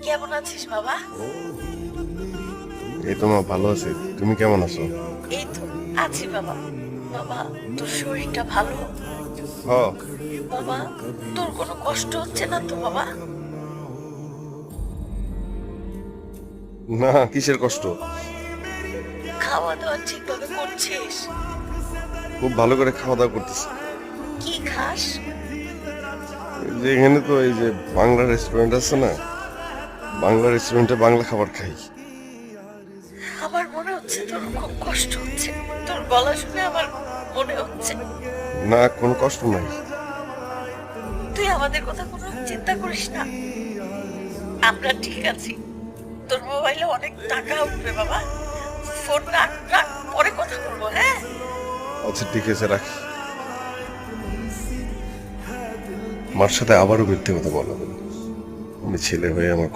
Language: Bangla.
কেমন আছিস বাবা? এই তো মা, ভালো আছি। তুমি কেমন আছো? এই তো আছি বাবা। বাবা, তোর শরীরটা ভালো? হ। বাবা, তোর কোনো কষ্ট হচ্ছে না তো বাবা? না, কিসের কষ্ট? খাওয়া দাওয়া ঠিকভাবে করছিস? খুব ভালো করে খাওয়া দাওয়া করতেছি। কি খাস? এই যে এখানে তো এই যে বাংলা রেস্টুরেন্ট আছে না, বাংলা রেস্টুরেন্টে বাংলা খাবার খাই। আমার মনে হচ্ছে তোর খুব কষ্ট হচ্ছে। তোর গলা শুনে আমার মনে হচ্ছে। না, কোনো কষ্ট নাই। তুই আমাদের কথা কোনো চিন্তা করিস না, আমরা ঠিক আছি। তোর মোবাইলে অনেক টাকা উঠবে বাবা। ফোন রাখ রাখ, পরে কথা বলবো, হ্যাঁ? আচ্ছা ঠিক আছে, রাখি। মার সাথে আবারও মিথ্যে কথা বলা যাবে না। আমি ছেলে হয়ে আমার